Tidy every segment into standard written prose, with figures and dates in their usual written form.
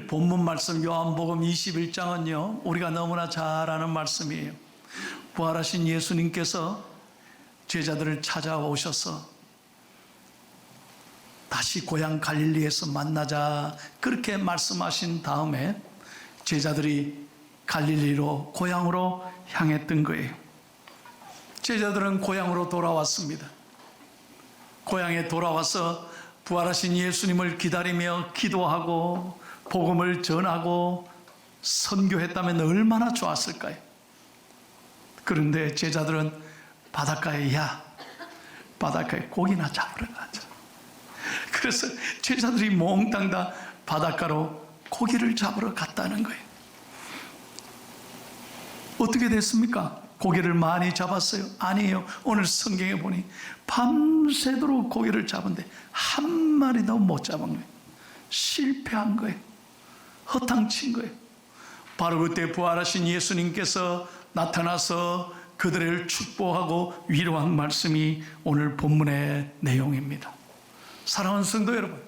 본문 말씀 요한복음 21장은요 우리가 너무나 잘 아는 말씀이에요. 부활하신 예수님께서 제자들을 찾아오셔서 다시 고향 갈릴리에서 만나자 그렇게 말씀하신 다음에 제자들이 갈릴리로 고향으로 향했던 거예요. 제자들은 고향으로 돌아왔습니다. 고향에 돌아와서 부활하신 예수님을 기다리며 기도하고 복음을 전하고 선교했다면 얼마나 좋았을까요? 그런데 제자들은 바닷가에 고기나 잡으러 가자. 그래서 제자들이 몽땅 다 바닷가로 고기를 잡으러 갔다는 거예요. 어떻게 됐습니까? 고기를 많이 잡았어요? 아니에요. 오늘 성경에 보니 밤새도록 고기를 잡은데 한 마리도 못 잡은 거예요. 실패한 거예요. 허탕친 거예요. 바로 그때 부활하신 예수님께서 나타나서 그들을 축복하고 위로한 말씀이 오늘 본문의 내용입니다. 사랑하는 성도 여러분,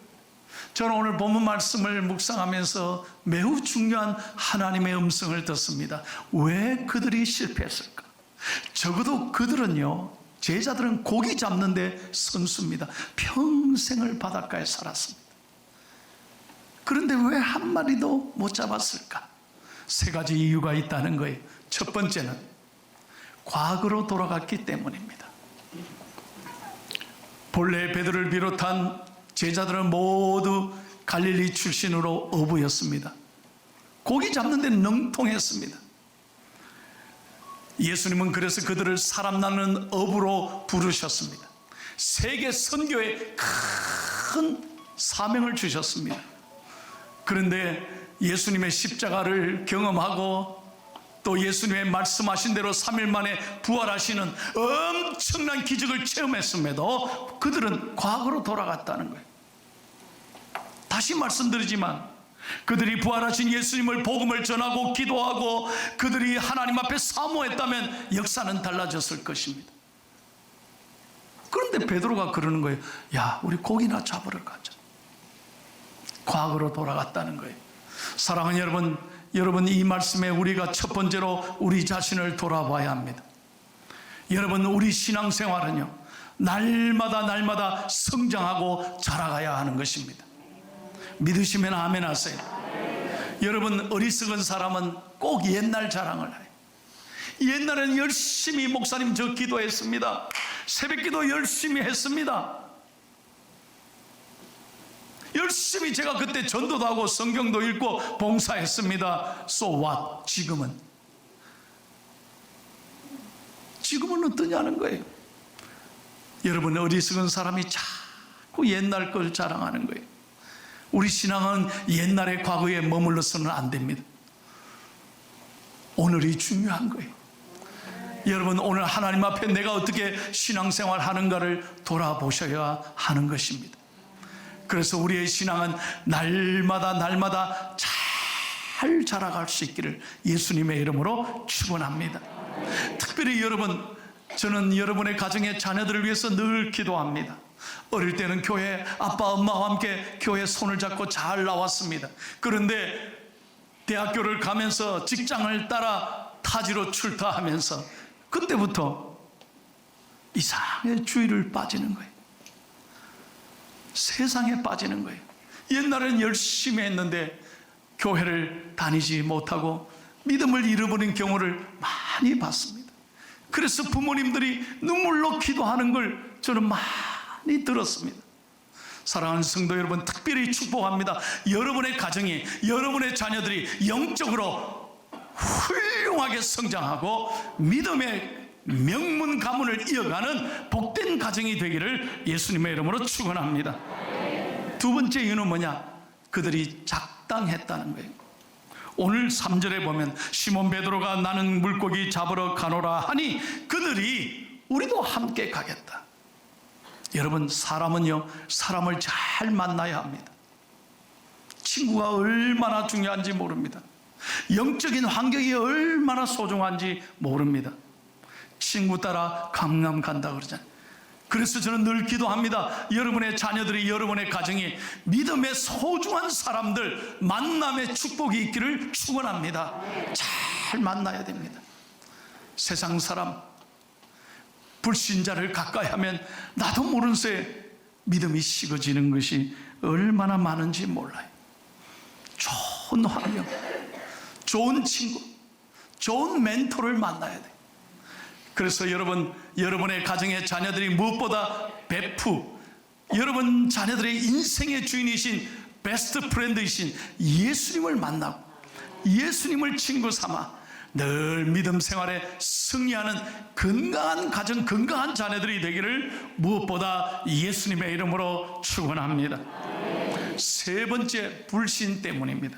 저는 오늘 본문 말씀을 묵상하면서 매우 중요한 하나님의 음성을 듣습니다. 왜 그들이 실패했을까? 적어도 그들은요, 제자들은 고기 잡는데 선수입니다. 평생을 바닷가에 살았습니다. 그런데 왜 한 마리도 못 잡았을까? 세 가지 이유가 있다는 거예요. 첫 번째는 과거로 돌아갔기 때문입니다. 본래 베드로를 비롯한 제자들은 모두 갈릴리 출신으로 어부였습니다. 고기 잡는 데 능통했습니다. 예수님은 그래서 그들을 사람 나는 어부로 부르셨습니다. 세계 선교에 큰 사명을 주셨습니다. 그런데 예수님의 십자가를 경험하고 또 예수님의 말씀하신 대로 3일 만에 부활하시는 엄청난 기적을 체험했음에도 그들은 과거로 돌아갔다는 거예요. 다시 말씀드리지만 그들이 부활하신 예수님을 복음을 전하고 기도하고 그들이 하나님 앞에 사모했다면 역사는 달라졌을 것입니다. 그런데 베드로가 그러는 거예요. 야, 우리 고기나 잡으러 가자. 과거로 돌아갔다는 거예요. 사랑하는 여러분 이 말씀에 우리가 첫 번째로 우리 자신을 돌아봐야 합니다. 여러분, 우리 신앙생활은요 날마다 성장하고 자라가야 하는 것입니다. 믿으시면 아멘 하세요. 여러분, 어리석은 사람은 꼭 옛날 자랑을 해요. 옛날에는 열심히 목사님 저 기도했습니다. 새벽기도 열심히 했습니다. 열심히 제가 그때 전도도 하고 성경도 읽고 봉사했습니다. So what? 지금은 어떠냐는 거예요. 여러분, 어리석은 사람이 자꾸 옛날 걸 자랑하는 거예요. 우리 신앙은 옛날의 과거에 머물러서는 안 됩니다. 오늘이 중요한 거예요. 여러분, 오늘 하나님 앞에 내가 어떻게 신앙생활 하는가를 돌아보셔야 하는 것입니다. 그래서 우리의 신앙은 날마다 잘 자라갈 수 있기를 예수님의 이름으로 축원합니다. 특별히 여러분, 저는 여러분의 가정의 자녀들을 위해서 늘 기도합니다. 어릴 때는 교회 아빠 엄마와 함께 교회 손을 잡고 잘 나왔습니다. 그런데 대학교를 가면서 직장을 따라 타지로 출타하면서 그때부터 이상하게 주의를 빠지는 거예요. 세상에 빠지는 거예요. 옛날엔 열심히 했는데 교회를 다니지 못하고 믿음을 잃어버린 경우를 많이 봤습니다. 그래서 부모님들이 눈물로 기도하는 걸 저는 많이 들었습니다. 사랑하는 성도 여러분, 특별히 축복합니다. 여러분의 가정이, 여러분의 자녀들이 영적으로 훌륭하게 성장하고 믿음의 명문 가문을 이어가는 복된 가정이 되기를 예수님의 이름으로 축원합니다. 두 번째 이유는 뭐냐? 그들이 작당했다는 거예요. 오늘 3절에 보면 시몬 베드로가 나는 물고기 잡으러 가노라 하니 그들이 우리도 함께 가겠다. 여러분, 사람은요 사람을 잘 만나야 합니다. 친구가 얼마나 중요한지 모릅니다. 영적인 환경이 얼마나 소중한지 모릅니다. 친구 따라 강남 간다 그러잖아요. 그래서 저는 늘 기도합니다. 여러분의 자녀들이, 여러분의 가정이 믿음의 소중한 사람들, 만남의 축복이 있기를 축원합니다. 잘 만나야 됩니다. 세상 사람, 불신자를 가까이 하면 나도 모르는 새에 믿음이 식어지는 것이 얼마나 많은지 몰라요. 좋은 환경, 좋은 친구, 좋은 멘토를 만나야 돼요. 그래서 여러분, 여러분의 가정의 자녀들이 무엇보다 베프, 여러분 자녀들의 인생의 주인이신 베스트 프렌드이신 예수님을 만나고 예수님을 친구 삼아 늘 믿음 생활에 승리하는 건강한 가정, 건강한 자녀들이 되기를 무엇보다 예수님의 이름으로 축원합니다. 세 번째, 불신 때문입니다.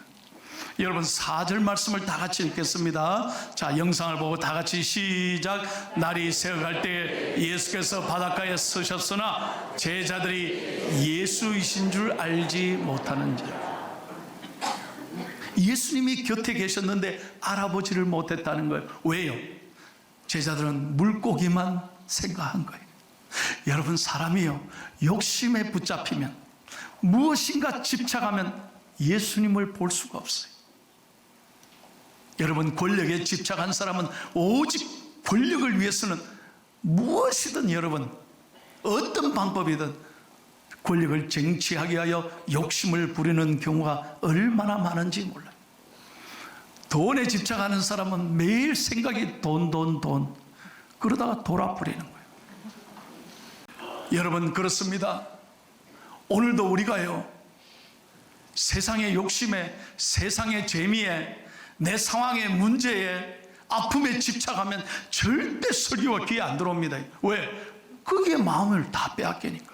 여러분 4절 말씀을 다 같이 읽겠습니다. 자, 영상을 보고 다 같이 시작. 날이 새어갈 때 예수께서 바닷가에 서셨으나 제자들이 예수이신 줄 알지 못하는지라. 예수님이 곁에 계셨는데 알아보지를 못했다는 거예요. 왜요? 제자들은 물고기만 생각한 거예요. 여러분, 사람이요, 욕심에 붙잡히면, 무엇인가 집착하면 예수님을 볼 수가 없어요. 여러분, 권력에 집착한 사람은 오직 권력을 위해서는 무엇이든, 여러분 어떤 방법이든 권력을 쟁취하기 위하여 욕심을 부리는 경우가 얼마나 많은지 몰라요. 돈에 집착하는 사람은 매일 생각이 돈, 그러다가 돌아버리는 거예요. 여러분, 그렇습니다. 오늘도 우리가요, 세상의 욕심에, 세상의 재미에, 내 상황의 문제에, 아픔에 집착하면 절대 설교가 귀에 안 들어옵니다. 왜? 그게 마음을 다 빼앗기니까.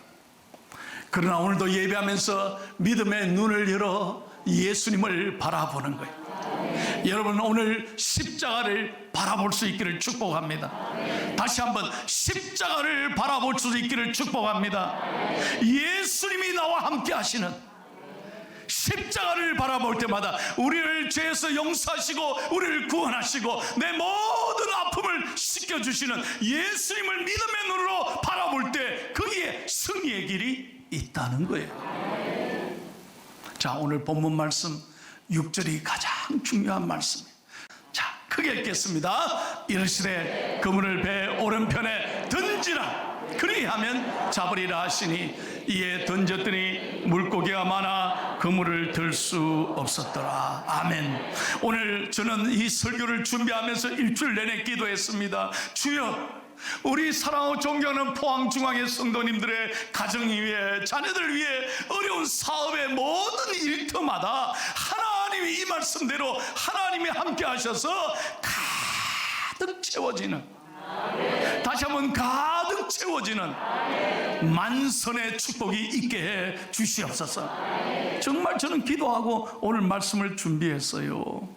그러나 오늘도 예배하면서 믿음의 눈을 열어 예수님을 바라보는 거예요. 여러분, 오늘 십자가를 바라볼 수 있기를 축복합니다. 다시 한번 십자가를 바라볼 수 있기를 축복합니다. 예수님이 나와 함께 하시는 십자가를 바라볼 때마다 우리를 죄에서 용서하시고 우리를 구원하시고 내 모든 아픔을 씻겨주시는 예수님을 믿음의 눈으로 바라볼 때 거기에 승리의 길이 있다는 거예요. 자, 오늘 본문 말씀 6절이 가장 중요한 말씀이에요. 자, 크게 읽겠습니다. 이르시되 그물을 배 오른편에 던지라. 그리하면 잡으리라 하시니 이에 던졌더니 물고기가 많아 그물을 들 수 없었더라. 아멘. 오늘 저는 이 설교를 준비하면서 일주일 내내 기도했습니다. 주여, 우리 사랑하고 존경하는 포항중앙의 성도님들의 가정 위에, 자녀들 위해 어려운 사업의 모든 일터마다 하나님이 이 말씀대로 하나님이 함께 하셔서 가득 채워지는, 다시 한번 가득 채워지는 만선의 축복이 있게 해 주시옵소서. 정말 저는 기도하고 오늘 말씀을 준비했어요.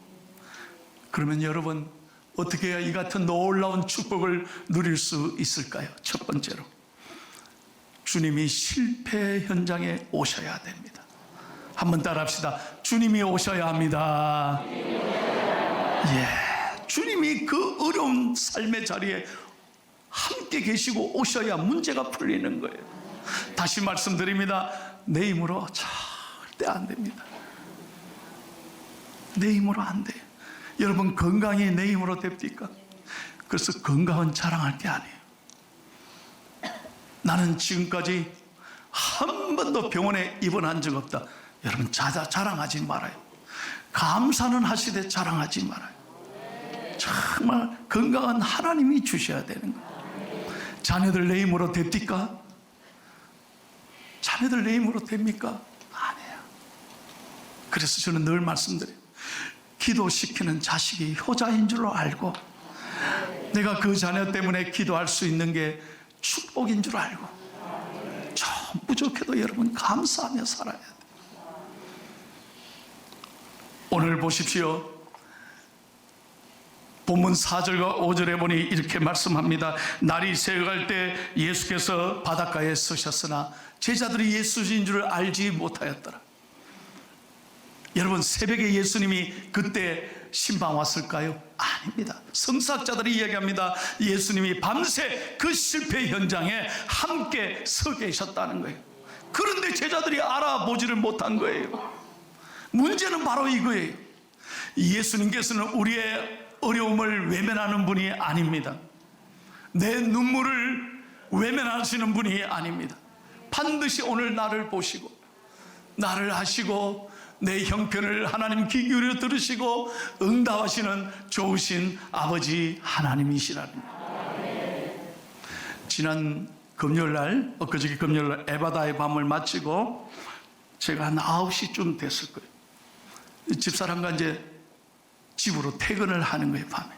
그러면 여러분, 어떻게 해야 이 같은 놀라운 축복을 누릴 수 있을까요? 첫 번째로, 주님이 실패 현장에 오셔야 됩니다. 한번 따라합시다. 주님이 오셔야 합니다. 주님이 그 어려운 삶의 자리에 함께 계시고 오셔야 문제가 풀리는 거예요. 다시 말씀드립니다. 내 힘으로 절대 안 됩니다. 내 힘으로 안 돼요. 여러분, 건강이 내 힘으로 됩니까? 그래서 건강은 자랑할 게 아니에요. 나는 지금까지 한 번도 병원에 입원한 적 없다. 여러분, 자랑하지 말아요. 감사는 하시되 자랑하지 말아요. 정말 건강은 하나님이 주셔야 되는 거예요. 자녀들 내 힘으로 됩니까? 자녀들 내 힘으로 됩니까? 아니에요. 그래서 저는 늘 말씀드려요. 기도시키는 자식이 효자인 줄로 알고, 내가 그 자녀 때문에 기도할 수 있는 게 축복인 줄 알고, 좀 부족해도 여러분 감사하며 살아야 돼요. 오늘 보십시오. 본문 4절과 5절에 보니 이렇게 말씀합니다. 날이 새어갈 때 예수께서 바닷가에 서셨으나 제자들이 예수인 줄 알지 못하였더라. 여러분, 새벽에 예수님이 그때 신방 왔을까요? 아니. 아닙니다. 성사학자들이 이야기합니다. 예수님이 밤새 그 실패 현장에 함께 서 계셨다는 거예요. 그런데 제자들이 알아보지를 못한 거예요. 문제는 바로 이거예요. 예수님께서는 우리의 어려움을 외면하는 분이 아닙니다. 내 눈물을 외면하시는 분이 아닙니다. 반드시 오늘 나를 보시고 나를 하시고 내 형편을 하나님 귀 기울여 들으시고 응답하시는 좋으신 아버지 하나님이시라는 거예요. 지난 금요일날, 엊그저께 금요일날 에바다의 밤을 마치고 제가 한 9시쯤 됐을 거예요. 집사람과 이제 집으로 퇴근을 하는 거예요. 밤에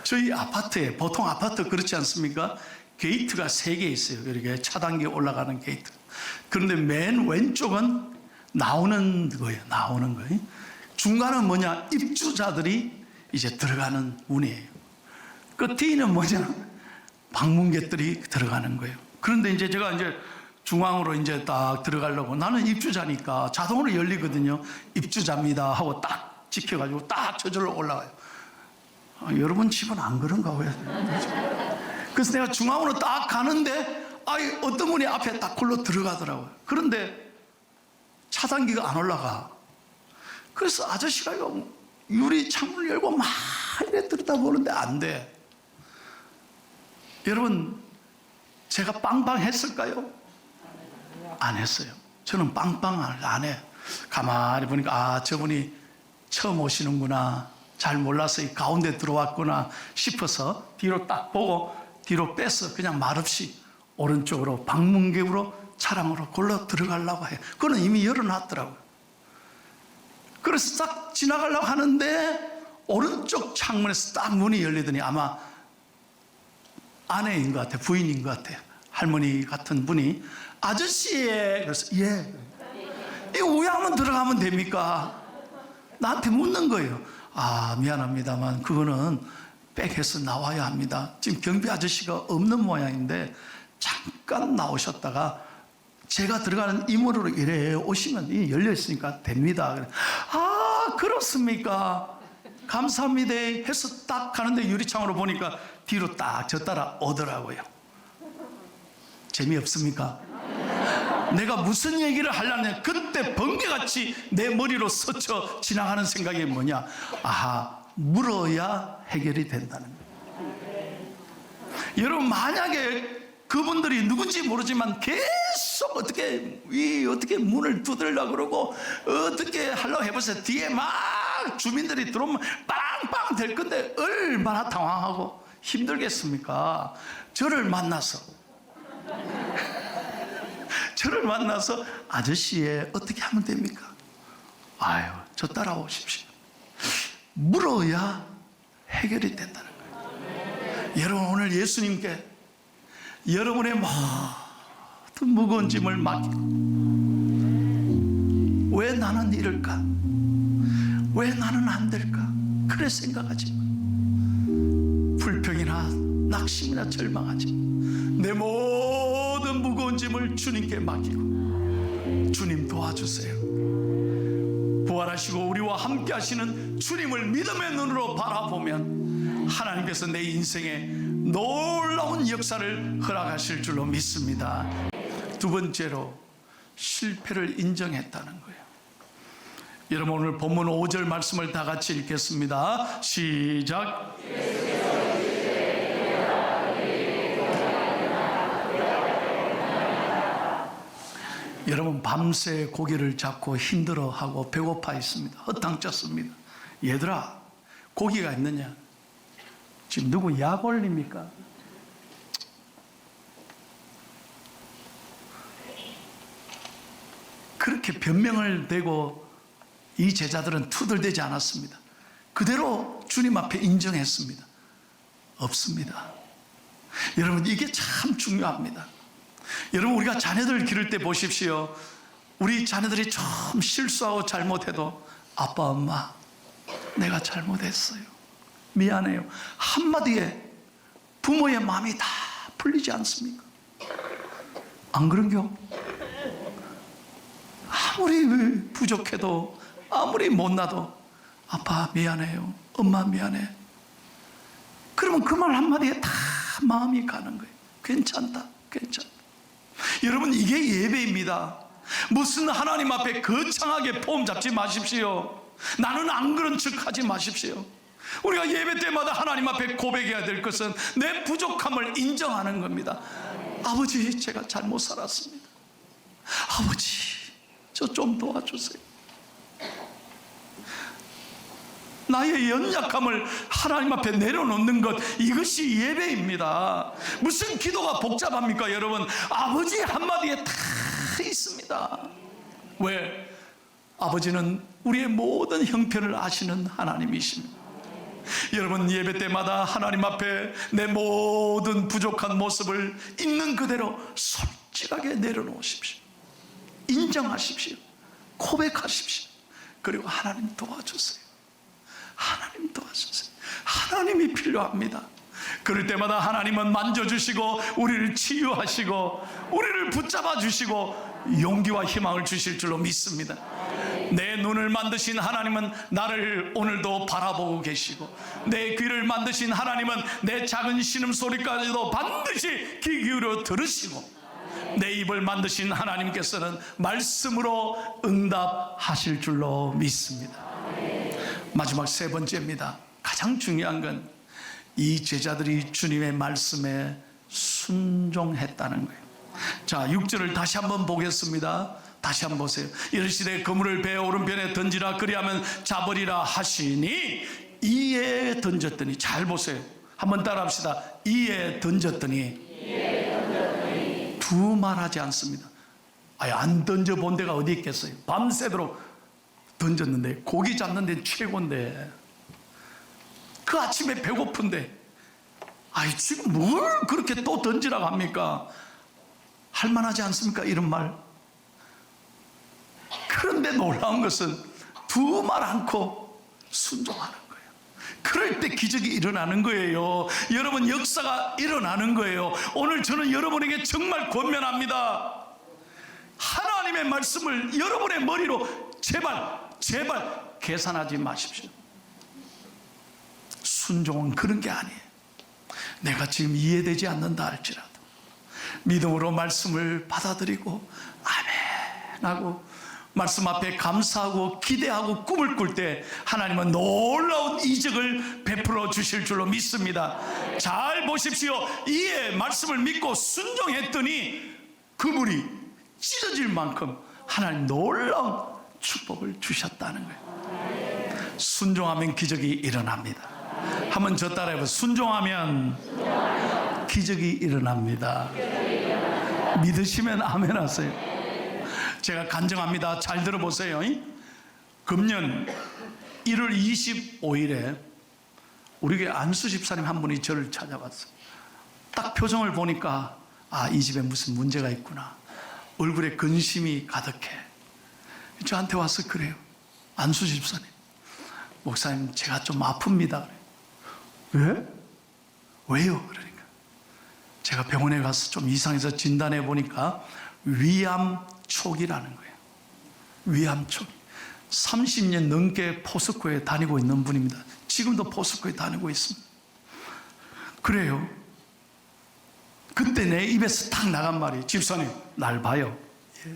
저희 아파트에, 보통 아파트 그렇지 않습니까? 게이트가 3개 있어요. 이렇게 차단기 올라가는 게이트. 그런데 맨 왼쪽은 나오는 거예요. 나오는 거예요. 중간은 뭐냐? 입주자들이 이제 들어가는 문이에요. 그 뒤는 뭐냐? 방문객들이 들어가는 거예요. 그런데 이제 제가 이제 중앙으로 이제 딱 들어가려고, 나는 입주자니까 자동으로 열리거든요. 입주자입니다 하고 딱 지켜가지고 딱 저절로 올라가요. 여러분 집은 안 그런가 왜? 그래서 내가 중앙으로 딱 가는데 어떤 분이 앞에 딱 굴러 들어가더라고요. 그런데 차단기가 안 올라가. 그래서 아저씨가 유리 창문을 열고 막 이래 들여다보는데 안 돼. 여러분, 제가 빵빵 했을까요? 안 했어요. 저는 빵빵을 안 해. 가만히 보니까 저분이 처음 오시는구나, 잘 몰라서 이 가운데 들어왔구나 싶어서 뒤로 딱 보고 뒤로 빼서 그냥 말없이 오른쪽으로 방문객으로 차량으로 골라 들어가려고 해요. 그거는 이미 열어놨더라고요. 그래서 딱 지나가려고 하는데 오른쪽 창문에서 딱 문이 열리더니 아마 아내인 것 같아요. 부인인 것 같아요. 할머니 같은 분이 아저씨의, 그래서 예, 이거 왜 하면 들어가면 됩니까? 나한테 묻는 거예요. 미안합니다만 그거는 백해서 나와야 합니다. 지금 경비 아저씨가 없는 모양인데 잠깐 나오셨다가 제가 들어가는 이 문으로 이래 오시면 열려 있으니까 됩니다. 그렇습니까? 감사합니다 해서 딱 가는데 유리창으로 보니까 뒤로 딱 저 따라 오더라고요. 재미없습니까? 내가 무슨 얘기를 하려냐, 그때 번개같이 내 머리로 스쳐 지나가는 생각이 뭐냐? 물어야 해결이 된다는 거예요. 여러분, 만약에 그분들이 누군지 모르지만 계속 어떻게 문을 두드리려고 그러고 어떻게 하려고 해보세요. 뒤에 막 주민들이 들어오면 빵빵 될 건데 얼마나 당황하고 힘들겠습니까? 저를 만나서 아저씨의 어떻게 하면 됩니까? 저 따라오십시오. 물어야 해결이 된다는 거예요. 여러분, 오늘 예수님께 여러분의 모든 무거운 짐을 맡기고, 왜 나는 이럴까? 왜 나는 안 될까? 그래 생각하지 마. 불평이나 낙심이나 절망하지 마. 내 모든 무거운 짐을 주님께 맡기고, 주님 도와주세요. 부활하시고 우리와 함께 하시는 주님을 믿음의 눈으로 바라보면 하나님께서 내 인생에 놀라운 역사를 허락하실 줄로 믿습니다. 두 번째로, 실패를 인정했다는 거예요. 여러분, 오늘 본문 5절 말씀을 다 같이 읽겠습니다. 시작. 여러분, 밤새 고기를 잡고 힘들어하고 배고파 있습니다. 허탕쳤습니다. 얘들아, 고기가 있느냐? 지금 누구 약 올립니까? 그렇게 변명을 대고 이 제자들은 투덜대지 않았습니다. 그대로 주님 앞에 인정했습니다. 없습니다. 여러분, 이게 참 중요합니다. 여러분, 우리가 자녀들 기를 때 보십시오. 우리 자녀들이 좀 실수하고 잘못해도 아빠, 엄마, 내가 잘못했어요, 미안해요, 한마디에 부모의 마음이 다 풀리지 않습니까? 안 그런겨? 아무리 부족해도, 아무리 못나도 아빠 미안해요. 엄마 미안해. 그러면 그 말 한마디에 다 마음이 가는 거예요. 괜찮다, 괜찮다. 여러분, 이게 예배입니다. 무슨 하나님 앞에 거창하게 폼 잡지 마십시오. 나는 안 그런 척 하지 마십시오. 우리가 예배 때마다 하나님 앞에 고백해야 될 것은 내 부족함을 인정하는 겁니다. 아버지, 제가 잘못 살았습니다. 아버지, 저 좀 도와주세요. 나의 연약함을 하나님 앞에 내려놓는 것, 이것이 예배입니다. 무슨 기도가 복잡합니까 여러분? 아버지 한마디에 다 있습니다. 왜? 아버지는 우리의 모든 형편을 아시는 하나님이십니다. 여러분, 예배 때마다 하나님 앞에 내 모든 부족한 모습을 있는 그대로 솔직하게 내려놓으십시오. 인정하십시오. 고백하십시오. 그리고 하나님 도와주세요. 하나님 도와주세요. 하나님이 필요합니다. 그럴 때마다 하나님은 만져주시고 우리를 치유하시고 우리를 붙잡아 주시고 용기와 희망을 주실 줄로 믿습니다. 내 눈을 만드신 하나님은 나를 오늘도 바라보고 계시고, 내 귀를 만드신 하나님은 내 작은 신음소리까지도 반드시 귀 기울여 들으시고, 내 입을 만드신 하나님께서는 말씀으로 응답하실 줄로 믿습니다. 마지막 세 번째입니다. 가장 중요한 건 이 제자들이 주님의 말씀에 순종했다는 거예요. 자, 6절을 다시 한번 보겠습니다. 다시 한번 보세요. 이르시되 그물을 배 오른편에 던지라, 그리하면 잡으리라 하시니, 이에 던졌더니, 잘 보세요. 한번 따라합시다. 이에 던졌더니. 두말하지 않습니다. 아예 안 던져본 데가 어디 있겠어요. 밤새도록 던졌는데, 고기 잡는 데는 최고인데, 그 아침에 배고픈데, 아이 지금 뭘 그렇게 또 던지라고 합니까? 할만하지 않습니까? 이런 말. 그런데 놀라운 것은 두 말 않고 순종하는 거예요. 그럴 때 기적이 일어나는 거예요. 여러분, 역사가 일어나는 거예요. 오늘 저는 여러분에게 정말 권면합니다. 하나님의 말씀을 여러분의 머리로 제발 계산하지 마십시오. 순종은 그런 게 아니에요. 내가 지금 이해되지 않는다 할지라도 믿음으로 말씀을 받아들이고 아멘 하고 말씀 앞에 감사하고 기대하고 꿈을 꿀 때 하나님은 놀라운 이적을 베풀어 주실 줄로 믿습니다. 잘 보십시오. 이에 말씀을 믿고 순종했더니 그물이 찢어질 만큼 하나님 놀라운 축복을 주셨다는 거예요. 순종하면 기적이 일어납니다. 한번 저 따라해보세요. 순종하면 기적이 일어납니다. 믿으시면 아멘 하세요. 제가 간증합니다. 잘 들어보세요. 금년 1월 25일에 우리 교회 안수 집사님 한 분이 저를 찾아왔어요. 딱 표정을 보니까 아, 이 집에 무슨 문제가 있구나. 얼굴에 근심이 가득해. 저한테 와서 그래요. 안수 집사님, 목사님 제가 좀 아픕니다. 왜? 왜요? 그러니까 제가 병원에 가서 좀 이상해서 진단해 보니까 위암촉이라는 거예요. 위암촉. 30년 넘게 포스코에 다니고 있는 분입니다. 지금도 포스코에 다니고 있습니다. 그래요. 그때 내 입에서 딱 나간 말이, 집사님 날 봐요. 예.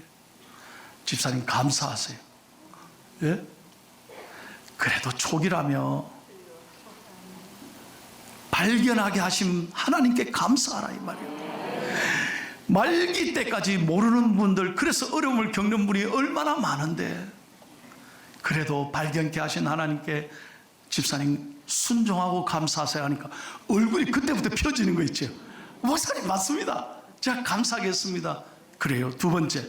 집사님 감사하세요. 예? 그래도 촉이라며 발견하게 하신 하나님께 감사하라 이 말이에요. 말기 때까지 모르는 분들, 그래서 어려움을 겪는 분이 얼마나 많은데, 그래도 발견케 하신 하나님께 집사님 순종하고 감사하세요 하니까 얼굴이 그때부터 펴지는 거 있죠. 목사님 맞습니다. 제가 감사하겠습니다. 그래요. 두 번째,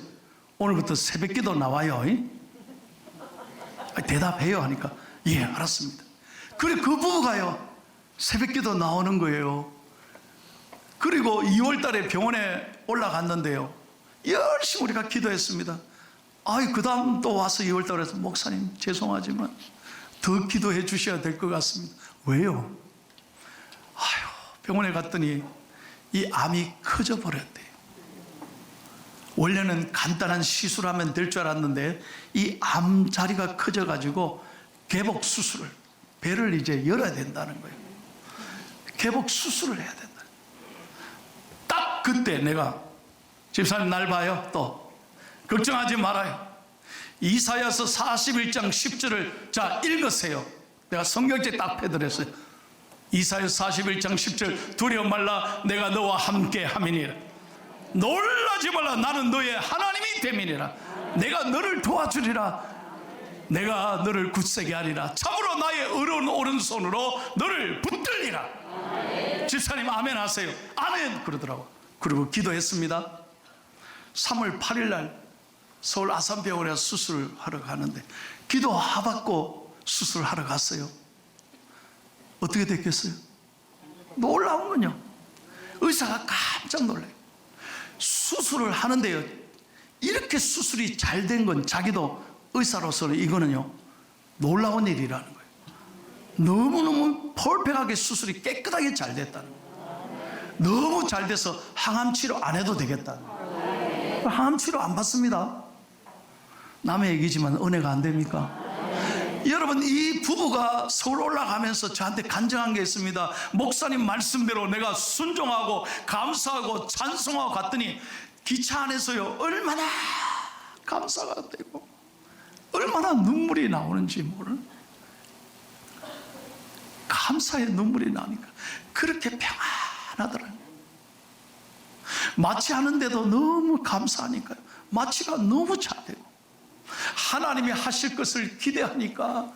오늘부터 새벽기도 나와요. 대답해요 하니까 예 알았습니다. 그래 그 부부가요 새벽기도 나오는 거예요. 그리고 2월 달에 병원에 올라갔는데요, 열심히 우리가 기도했습니다. 그 다음 또 와서 2월 달에 해서 목사님 죄송하지만 더 기도해 주셔야 될 것 같습니다. 왜요? 병원에 갔더니 이 암이 커져 버렸대요. 원래는 간단한 시술하면 될 줄 알았는데 이 암 자리가 커져 가지고 개복 수술을, 배를 이제 열어야 된다는 거예요. 개복 수술을 해야 된다. 딱 그때 내가, 집사님 날 봐요. 또 걱정하지 말아요. 이사야서 41장 10절을 자 읽으세요. 내가 성경책 딱 펴드렸어요. 이사야서 41장 10절, 두려워 말라, 내가 너와 함께 함이니라. 놀라지 말라, 나는 너의 하나님이 됨이니라. 내가 너를 도와주리라. 내가 너를 굳세게 하리라. 참으로 나의 의로운 오른손으로 너를 붙들리라. 집사님 아멘 하세요. 아멘 그러더라고. 그리고 기도했습니다. 3월 8일 날 서울 아산병원에 수술하러 가는데 기도하받고 수술하러 갔어요. 어떻게 됐겠어요? 놀라운군요. 의사가 깜짝 놀라요. 수술을 하는데요, 이렇게 수술이 잘 된 건 자기도 의사로서는 이거는요 놀라운 일이라는 거예요. 너무너무 퍼펙트하게 수술이 깨끗하게 잘 됐다는 거예요. 너무 잘 돼서 항암 치료 안 해도 되겠다는 거예요. 항암 치료 안 받습니다. 남의 얘기지만 은혜가 안 됩니까? 여러분, 이 부부가 서울 올라가면서 저한테 간증한 게 있습니다. 목사님 말씀대로 내가 순종하고 감사하고 찬송하고 갔더니 기차 안에서요 얼마나 감사가 되고 얼마나 눈물이 나오는지 모르는, 감사의 눈물이 나니까 그렇게 평안하더라고요. 마취하는데도 너무 감사하니까요, 마취가 너무 잘 되고 하나님이 하실 것을 기대하니까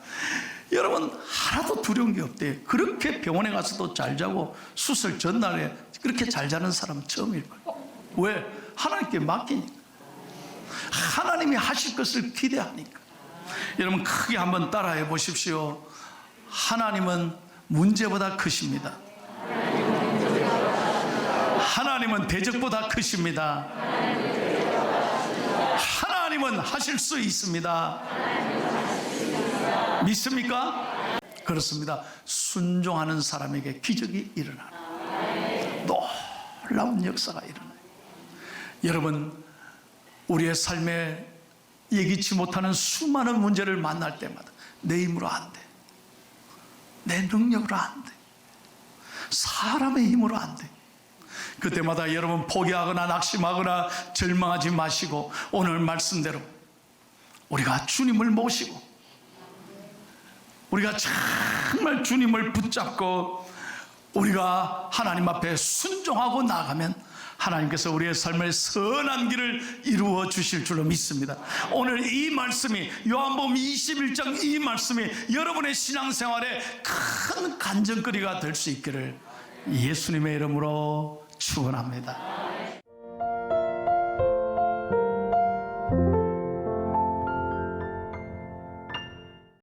여러분 하나도 두려운 게 없대요. 그렇게 병원에 가서도 잘 자고 수술 전날에 그렇게 잘 자는 사람은 처음일 거예요. 왜? 하나님께 맡기니까, 하나님이 하실 것을 기대하니까. 여러분 크게 한번 따라해 보십시오. 하나님은 문제보다 크십니다. 하나님은 대적보다 크십니다. 하나님은 하실 수 있습니다. 믿습니까? 그렇습니다. 순종하는 사람에게 기적이 일어나는, 놀라운 역사가 일어나요. 여러분, 우리의 삶에 예기치 못하는 수많은 문제를 만날 때마다 내 힘으로 안 돼, 내 능력으로 안 돼, 사람의 힘으로 안 돼. 그때마다 여러분 포기하거나 낙심하거나 절망하지 마시고 오늘 말씀대로 우리가 주님을 모시고 우리가 정말 주님을 붙잡고 우리가 하나님 앞에 순종하고 나가면 하나님께서 우리의 삶의 선한 길을 이루어 주실 줄로 믿습니다. 오늘 이 말씀이, 요한복음 21장 이 말씀이 여러분의 신앙생활에 큰 간증거리가 될 수 있기를 예수님의 이름으로 축원합니다.